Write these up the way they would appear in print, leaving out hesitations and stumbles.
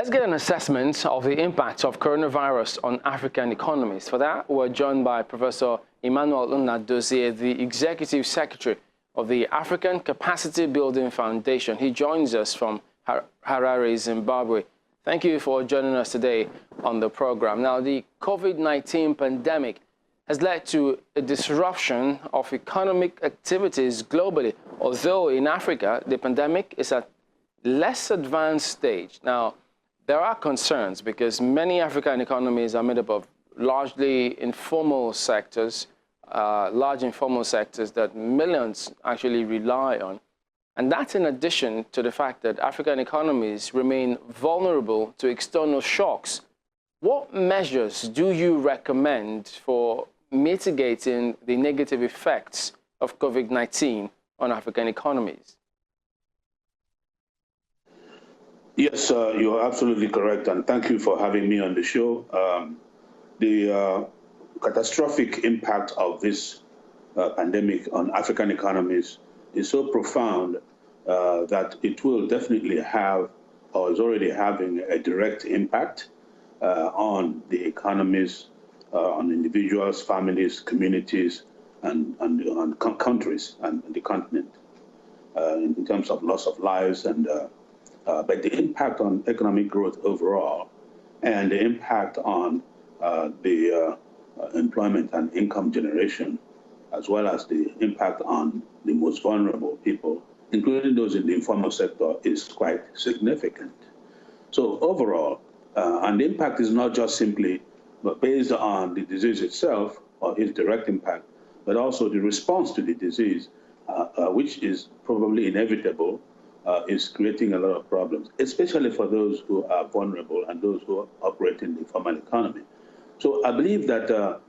Let's get an assessment of the impact of coronavirus on African economies. For that, we're joined by Professor Nnadozie, the Executive Secretary of the African Capacity Building Foundation. He joins us from Harare, Zimbabwe. Thank you for joining us today on the program. Now, the COVID-19 pandemic has led to a disruption of economic activities globally, although in Africa, the pandemic is at less advanced stage. Now, there are concerns because many African economies are made up of largely informal sectors, large informal sectors that millions actually rely on. And that's in addition to the fact that African economies remain vulnerable to external shocks. What measures do you recommend for mitigating the negative effects of COVID-19 on African economies? Yes, you are absolutely correct, and thank you for having me on the show. The catastrophic impact of this pandemic on African economies is so profound that it will definitely have, or is already having, a direct impact on the economies, on individuals, families, communities, and on countries and the continent in terms of loss of lives and but the impact on economic growth overall and the impact on the employment and income generation, as well as the impact on the most vulnerable people, including those in the informal sector, is quite significant. So overall, and the impact is not just simply based on the disease itself or its direct impact, but also the response to the disease, which is probably inevitable, is creating a lot of problems, especially for those who are vulnerable and those who operate in the informal economy. So I believe that the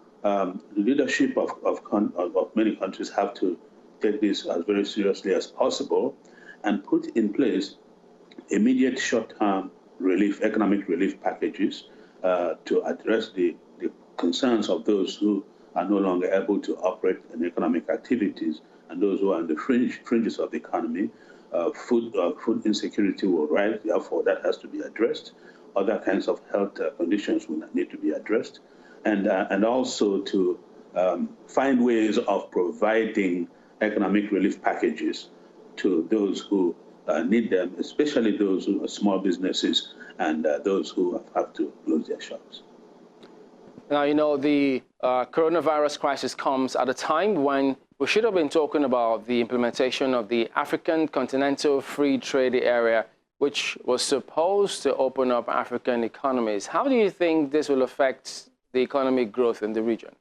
leadership of many countries have to take this as very seriously as possible and put in place immediate short-term relief, economic relief packages to address the concerns of those who are no longer able to operate in economic activities and those who are on the fringes of the economy. Food insecurity will rise, therefore that has to be addressed. Other kinds of health conditions will need to be addressed. And also to find ways of providing economic relief packages to those who need them, especially those who are small businesses and those who have to close their shops. Now, you know, the coronavirus crisis comes at a time when we should have been talking about the implementation of the African Continental Free Trade Area, which was supposed to open up African economies. How do you think this will affect the economic growth in the region?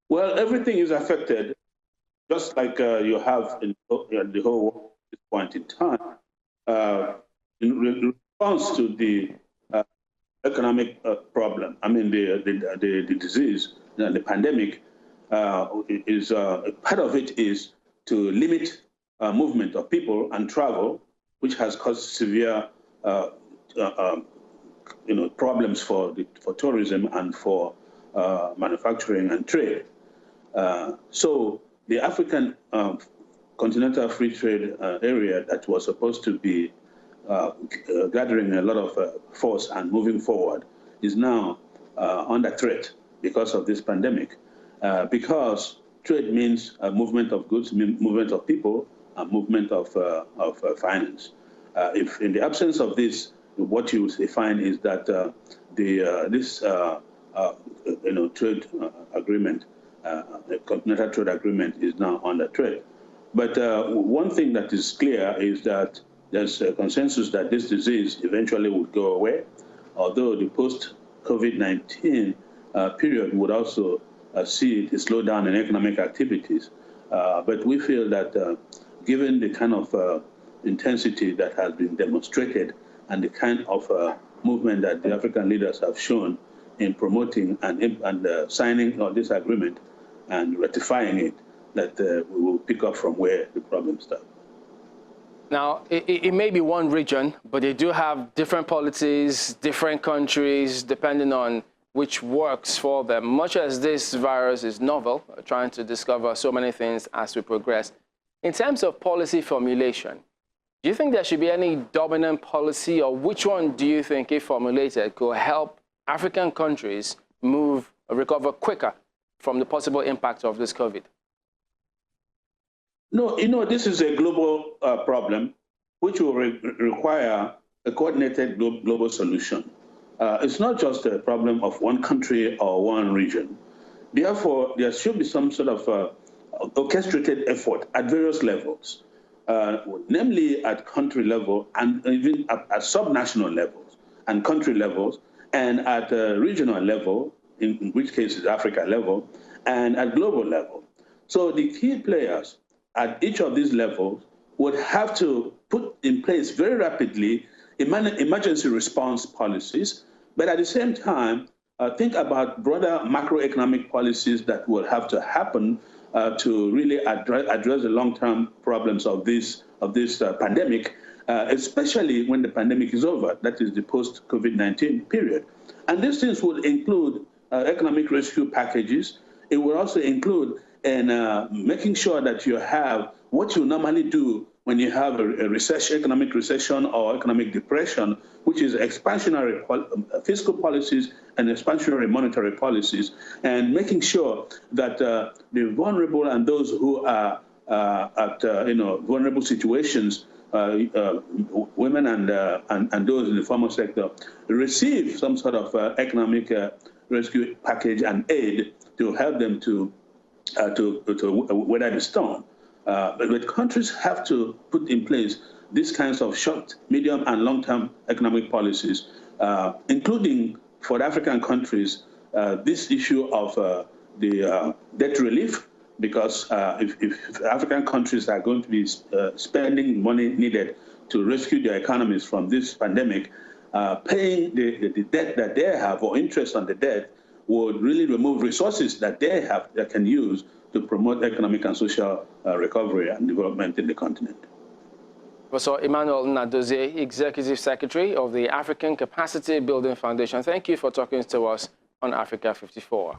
Well, everything is affected, just like you have in the whole world at this point in time. In response to the economic problem, I mean the disease, the pandemic, is part of it is to limit movement of people and travel, which has caused severe problems for tourism and for manufacturing and trade. So the African Continental Free Trade Area that was supposed to be gathering a lot of force and moving forward is now under threat because of this pandemic. Because trade means movement of goods, movement of people, and movement of finance. If in the absence of this, what you find is that this trade agreement, continental trade agreement, is now under threat. But one thing that is clear is that there's a consensus that this disease eventually would go away, although the post-COVID-19 period would also see it slow down in economic activities. But we feel that given the kind of intensity that has been demonstrated and the kind of movement that the African leaders have shown in promoting and signing on this agreement and ratifying it, that we will pick up from where the problem starts. Now, it may be one region, but they do have different policies, different countries, depending on which works for them. Much as this virus is novel, trying to discover so many things as we progress. In terms of policy formulation, Do you think there should be any dominant policy, or which one do you think, if formulated, could help African countries recover quicker from the possible impact of this COVID? No, this is a global problem which will require a coordinated global solution. It's not just a problem of one country or one region. Therefore, there should be some sort of orchestrated effort at various levels, namely at country level and even at subnational levels and country levels, and at regional level, in which case is Africa level, and at global level. So the key players at each of these levels would have to put in place very rapidly emergency response policies, but at the same time, think about broader macroeconomic policies that will have to happen to really address the long-term problems of this pandemic, especially when the pandemic is over, that is the post-COVID-19 period. And these things would include economic rescue packages. It will also include making sure that you have what you normally do when you have a economic recession or economic depression, which is expansionary fiscal policies and expansionary monetary policies, and making sure that the vulnerable and those who are at vulnerable situations, women and those in the formal sector, receive some sort of economic rescue package and aid to help them to weather the storm. But countries have to put in place these kinds of short, medium, and long-term economic policies, including for the African countries, this issue of the debt relief, because if African countries are going to be spending money needed to rescue their economies from this pandemic, paying the debt that they have or interest on the debt would really remove resources that they have that can use to promote economic and social recovery and development in the continent. Professor Nnadozie, Executive Secretary of the African Capacity Building Foundation, thank you for talking to us on Africa 54.